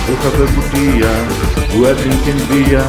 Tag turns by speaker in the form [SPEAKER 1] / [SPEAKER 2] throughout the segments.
[SPEAKER 1] Who have a good dia, who are drinking beer,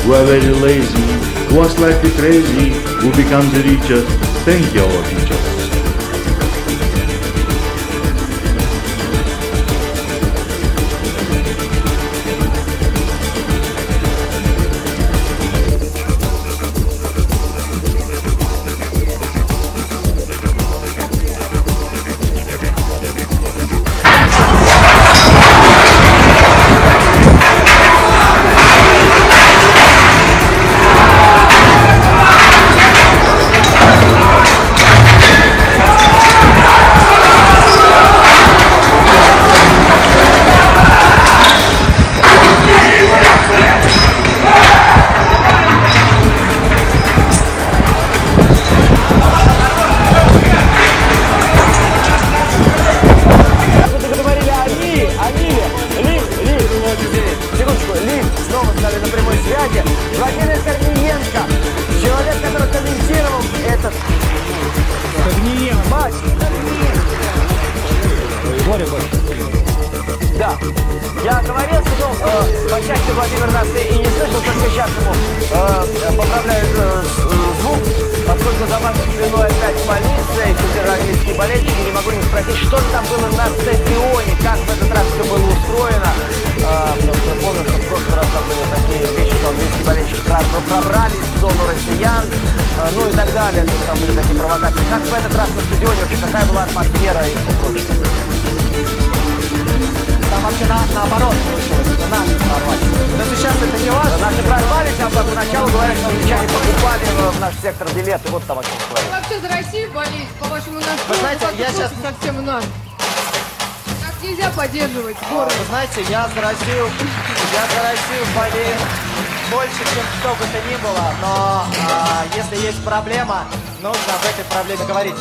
[SPEAKER 1] who are very lazy, who are slightly crazy, who become the richest. Thank you, our teachers.
[SPEAKER 2] Да, я говорил, что по счастью Владимир нас и не слышал, только сейчас ему поправляют звук, поскольку за вашей спиной опять полиция и суперанглийские болельщики. Не могу не спросить, что же там было на стадионе, как в этот раз все было устроено. Потому что помню, что в прошлый раз там были такие вещи, что английские болельщики сразу пробрались в зону россиян, ну и так далее. Там были такие провокации. Как в этот раз на стадионе, вообще какая была атмосфера и все прочее? Там вообще наоборот получилось, это наши прорвались. Но сейчас это не важно. Наши прорвались, а поначалу говорят, что англичане покупали в наш сектор билеты, вот там о чем говорят.
[SPEAKER 3] Вообще за Россию болеть, по-вашему, нас
[SPEAKER 2] вы знаете, я сейчас
[SPEAKER 3] совсем нас. Так нельзя поддерживать город.
[SPEAKER 2] Вы знаете, я за Россию болею больше, чем кто бы то ни было, но если есть проблема, нужно об этой проблеме говорить.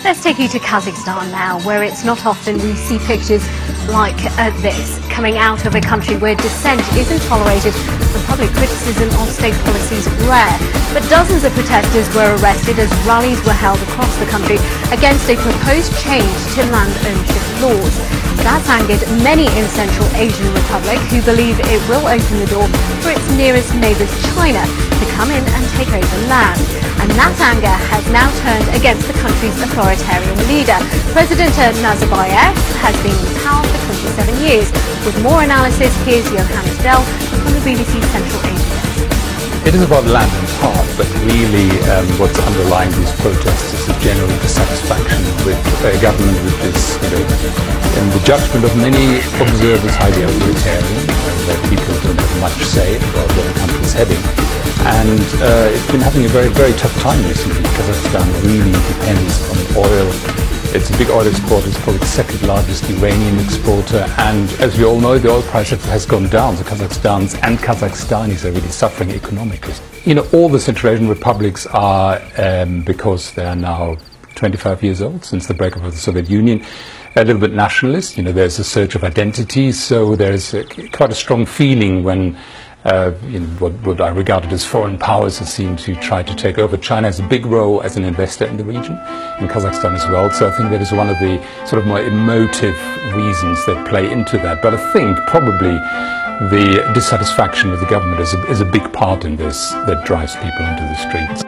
[SPEAKER 4] Let's take you to Kazakhstan now, where it's not often we see pictures like this, coming out of a country where dissent isn't tolerated and public criticism of state policies rare. But dozens of protesters were arrested as rallies were held across the country against a proposed change to land ownership laws. That's angered many in Central Asian Republic who believe it will open the door for its nearest neighbours China to come in and take over land. And that anger has now turned against the country's authoritarian leader. President Nazarbayev has been in power for 27 years. With more analysis, here's Johannes Dell from the BBC Central Asia Desk.
[SPEAKER 5] It is about land and heart, but really what's underlying these protests is a general dissatisfaction with a government which is, in the judgment of many observers, highly authoritarian, where people don't have much say about where the country is heading. And it's been having a very, very tough time recently. Kazakhstan really depends on oil. It's a big oil exporter. It's probably the second largest Iranian exporter. And as we all know, the oil price has gone down. So Kazakhstan's and Kazakhstanis are really suffering economically. You know, all the Central Asian republics are, because they are now 25 years old since the breakup of the Soviet Union, a little bit nationalist. You know, there's a search of identity. So there's quite a strong feeling when what I regarded as foreign powers seem to try to take over. China has a big role as an investor in the region, in Kazakhstan as well. So I think that is one of the sort of more emotive reasons that play into that. But I think probably the dissatisfaction with the government is a big part in this that drives people into the streets.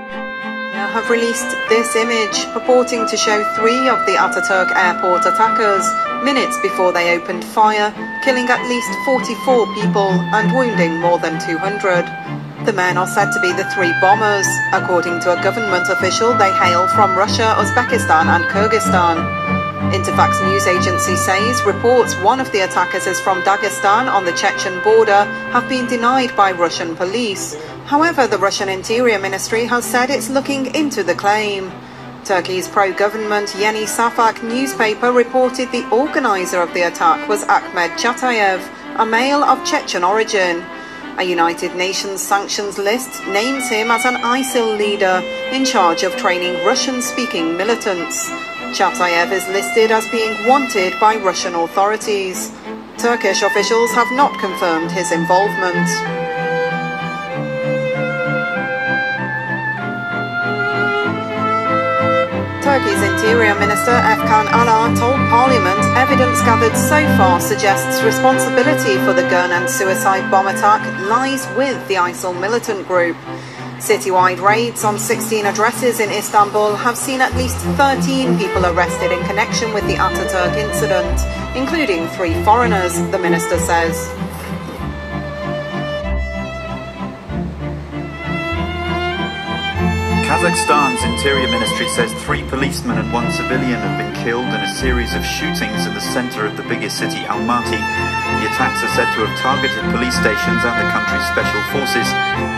[SPEAKER 6] Have released this image purporting to show 3 of the Ataturk airport attackers minutes before they opened fire, killing at least 44 people and wounding more than 200. The men are said to be the 3 bombers. According to a government official, they hail from Russia, Uzbekistan and Kyrgyzstan. Interfax news agency says reports one of the attackers is from Dagestan on the Chechen border have been denied by Russian police. However, the Russian Interior Ministry has said it's looking into the claim. Turkey's pro-government Yeni Safak newspaper reported the organizer of the attack was Ahmed Chatayev, a male of Chechen origin. A United Nations sanctions list names him as an ISIL leader in charge of training Russian-speaking militants. Chatayev is listed as being wanted by Russian authorities. Turkish officials have not confirmed his involvement. Turkey's Interior Minister Efkan Ala told Parliament evidence gathered so far suggests responsibility for the gun and suicide bomb attack lies with the ISIL militant group. Citywide raids on 16 addresses in Istanbul have seen at least 13 people arrested in connection with the Ataturk incident, including 3 foreigners, the minister says.
[SPEAKER 7] Kazakhstan's Interior Ministry says 3 policemen and 1 civilian have been killed in a series of shootings in the center of the biggest city, Almaty. The attacks are said to have targeted police stations and the country's special forces.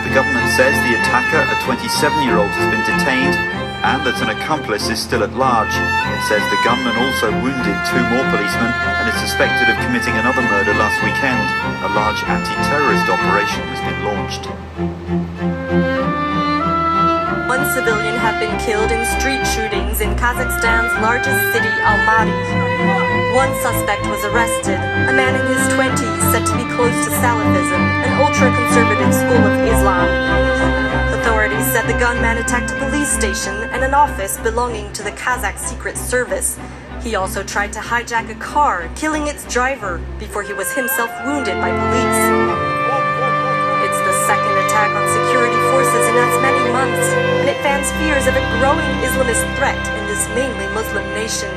[SPEAKER 7] The government says the attacker, a 27-year-old, has been detained and that an accomplice is still at large. It says the gunman also wounded 2 more policemen and is suspected of committing another murder last weekend. A large anti-terrorist operation has been launched.
[SPEAKER 8] 1 civilian have been killed in street shootings in Kazakhstan's largest city, Almaty. 1 suspect was arrested, a man in his 20s said to be close to Salafism, an ultra-conservative school of Islam. Authorities said the gunman attacked a police station and an office belonging to the Kazakh Secret Service. He also tried to hijack a car, killing its driver before he was himself wounded by police. It's the second attack on security forces in as many months, and it fans fears of a growing Islamist threat in this mainly Muslim nation.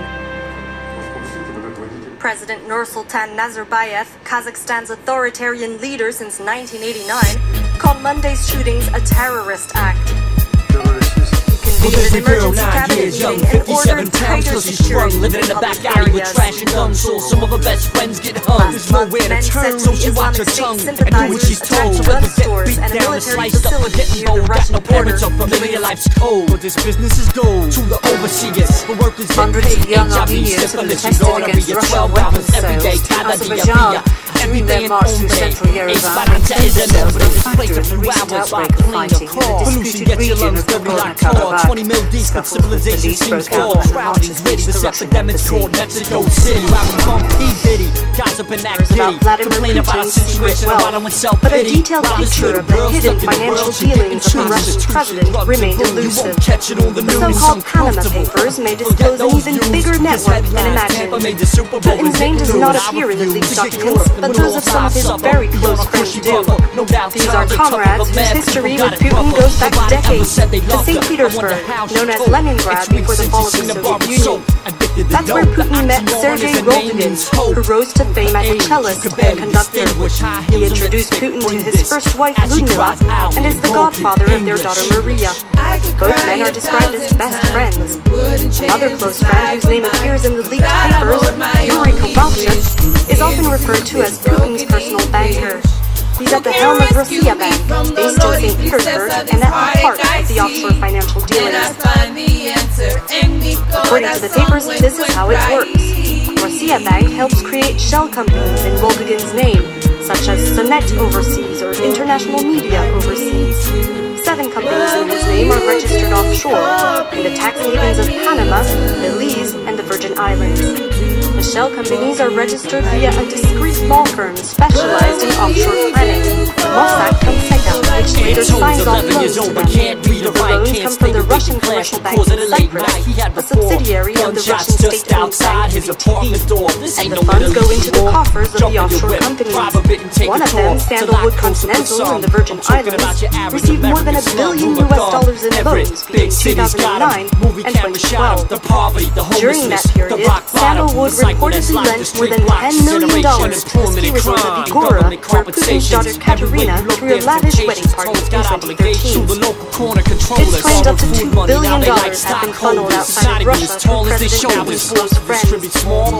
[SPEAKER 8] President Nursultan Nazarbayev, Kazakhstan's authoritarian leader since 1989, called Monday's shootings a terrorist act. He convened an emergency cabinet meeting and ordered tighter security
[SPEAKER 9] living in the back alley with trash and guns, so some of her best friends get hung. There's nowhere to turn, so she watch her tongue and do what she's told. So
[SPEAKER 8] gun stores and a military facility near the Russian border.
[SPEAKER 9] Parents are familiar life's code, but this business is gold to the overseers. For workers get paid, HIV, syphilis, and gonorrhea, 12 hours every day, Azerbaijan. Every day
[SPEAKER 3] march through central Yerevan and themselves were factor in the recent outbreak of fighting in the disputed region of Nagorno-Karabakh.
[SPEAKER 9] 20 mil deep, but civilization seems cold. Crowding ready, this epidemic's called Mexico City. Gossip and act
[SPEAKER 3] About Vladimir Putin's secret wealth, but a detailed picture of the hidden financial dealings of Russia's president remained elusive. The so-called Panama Papers may disclose an even bigger network than imagined. Putin's name does not appear in the leaked documents, but those of some of his very close friends do. These are comrades whose history with Putin goes back decades to St. Petersburg, known as Leningrad before the fall of the Soviet Union. That's where Putin met Sergei Rodin, who rose to fame as a cellist and conductor. He introduced Putin to his first wife Ludmila and is the godfather of their daughter Maria. Both men are described as best friends. Another close friend whose name appears in the leaked papers, Yuri Kovalchuk, is often referred to as Putin's personal banker. He's at the helm of Rossiya Bank, based in St. Petersburg and at the heart of the offshore financial dealings. According to the papers, this is how it works. Rossiya Bank helps create shell companies in Volgagin's name, such as Sonet Overseas or International Media Overseas. 7 companies in his name are registered offshore, in the tax havens of Panama, Belize, and the Virgin Islands. The shell companies are registered via a discreet law firm specialized in offshore planning, Mossack Fonseca, which later signs off loans to them. The loans come from the Russian commercial bank in Cyprus, a subsidiary of the Russian state-owned bank GBT, and the funds go into the coffers of the offshore companies. One of them, Sandalwood Continental in the Virgin Islands, received more than $1 billion in loans between 2009 and 2012. During that period, Sandalwood reportedly lent more than $10 million to the ski resort of Igora, where Putin's daughter Katerina threw a lavish wedding party in 2013. This claimed up to $2 billion had been funneled outside of Russia through President Putin's close friends. The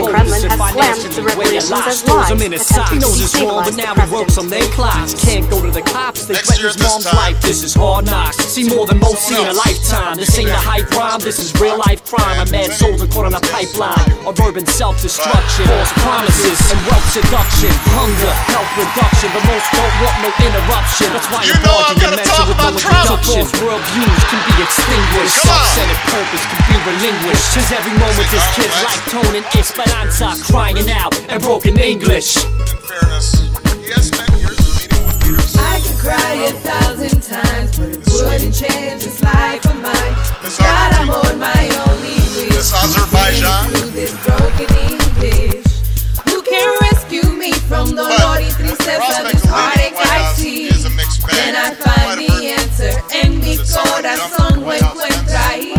[SPEAKER 3] Kremlin has slammed the revelations as lies, attempting to destabilize the president.
[SPEAKER 10] Can't go to the cops, they threaten his mom's life. This is hard knocks, see more than most see in a lifetime. This ain't a hype rhyme, this is real life crime. A mad soldier caught on a pipeline of urban self-destruction, false promises and wealth seduction, hunger, health reduction. But most don't want no interruption. That's why you're I'm gonna talk about Trump. False worldviews can be extinguished, self-centered purpose can be relinquished. Cause every moment this kid's life tone in Esperanza, crying out in broken English.
[SPEAKER 11] In fairness, he has spent years meeting with leaders.
[SPEAKER 12] I could cry 1,000 times, but it wouldn't change this life of mine. God, I'm on my only wish.
[SPEAKER 11] This Azerbaijan.
[SPEAKER 12] This broken English. You can rescue me from the Lordy tristeza, this heartache I see. Then I find the answer en mi corazón lo encuentra ahí.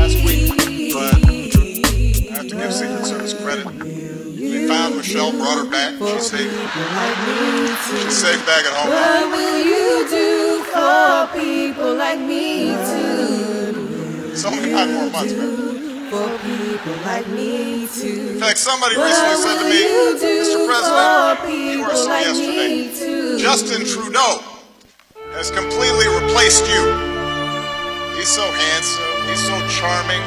[SPEAKER 11] I have to give Secret Service credit. They found Michelle, brought her back. She's safe. She's safe back at home.
[SPEAKER 12] What will you do for people like me too?
[SPEAKER 11] It's only 9 more months, man.
[SPEAKER 12] For people like me too.
[SPEAKER 11] In fact, somebody recently said to me, Mr. President, you were so yesterday. Justin Trudeau has completely replaced you. He's so handsome, he's so charming.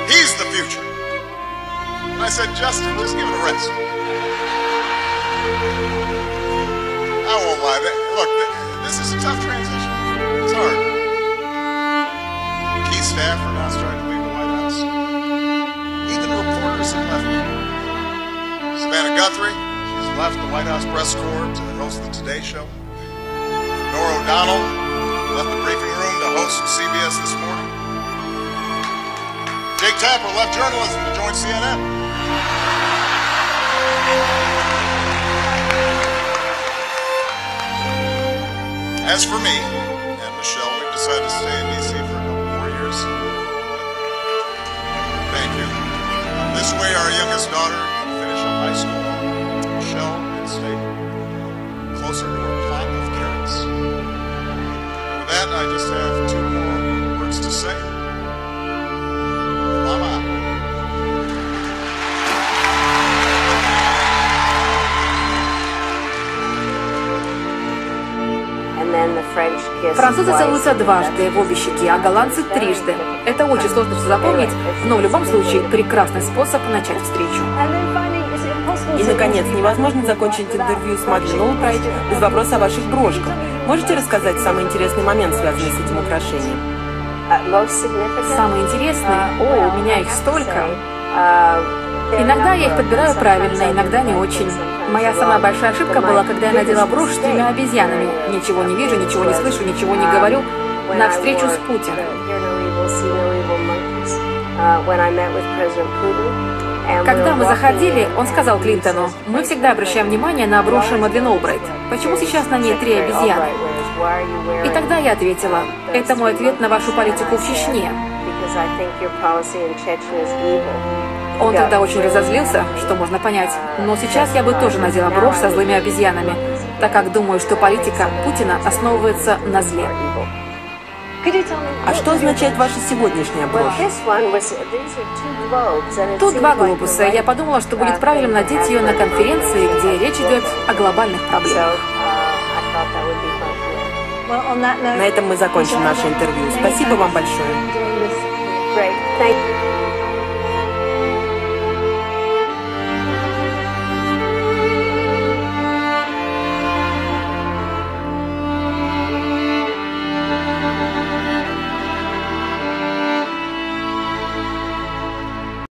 [SPEAKER 11] He's the future. And I said, Justin, just give it a rest. I won't lie. Look, this is a tough transition. It's hard. Key staff are now starting to leave the White House. Even reporters have left. Savannah Guthrie, she's left the White House press corps to host the Today Show. Norah O'Donnell left the briefing room to host CBS This Morning. Jake Tapper left journalism to join CNN. As for me and Michelle, we've decided to stay in D.C. for a couple more years. Thank you. This way, our youngest daughter can finish up high school. Michelle can stay closer to her pot of carrots. With that, I just have 2 more words to say. Mama.
[SPEAKER 13] Французы целуются дважды в обе щеки, а голландцы трижды. Это очень сложно все запомнить, но в любом случае прекрасный способ начать встречу.
[SPEAKER 14] И, наконец, невозможно закончить интервью с Мадлен Олбрайт без вопроса о ваших брошках. Можете рассказать самый интересный момент, связанный с этим украшением?
[SPEAKER 13] Самый интересный? О, у меня их столько. Иногда я их подбираю правильно, иногда не очень. Моя самая большая ошибка была, когда я надела брошь с 3 обезьянами. Ничего не вижу, ничего не слышу, ничего не говорю. На встречу с Путиным. Когда мы заходили, он сказал Клинтону: мы всегда обращаем внимание на броши Мадлен Олбрайт. Почему сейчас на ней 3 обезьяны? И тогда я ответила: это мой ответ на вашу политику в Чечне. Он тогда очень разозлился, что можно понять. Но сейчас я бы тоже надела брошь со злыми обезьянами, так как думаю, что политика Путина основывается на зле.
[SPEAKER 14] А что означает ваша сегодняшняя брошь?
[SPEAKER 13] Тут 2 глобуса. Я подумала, что будет правильным надеть ее на конференции, где речь идет о глобальных проблемах.
[SPEAKER 14] На этом мы закончим наше интервью. Спасибо вам большое.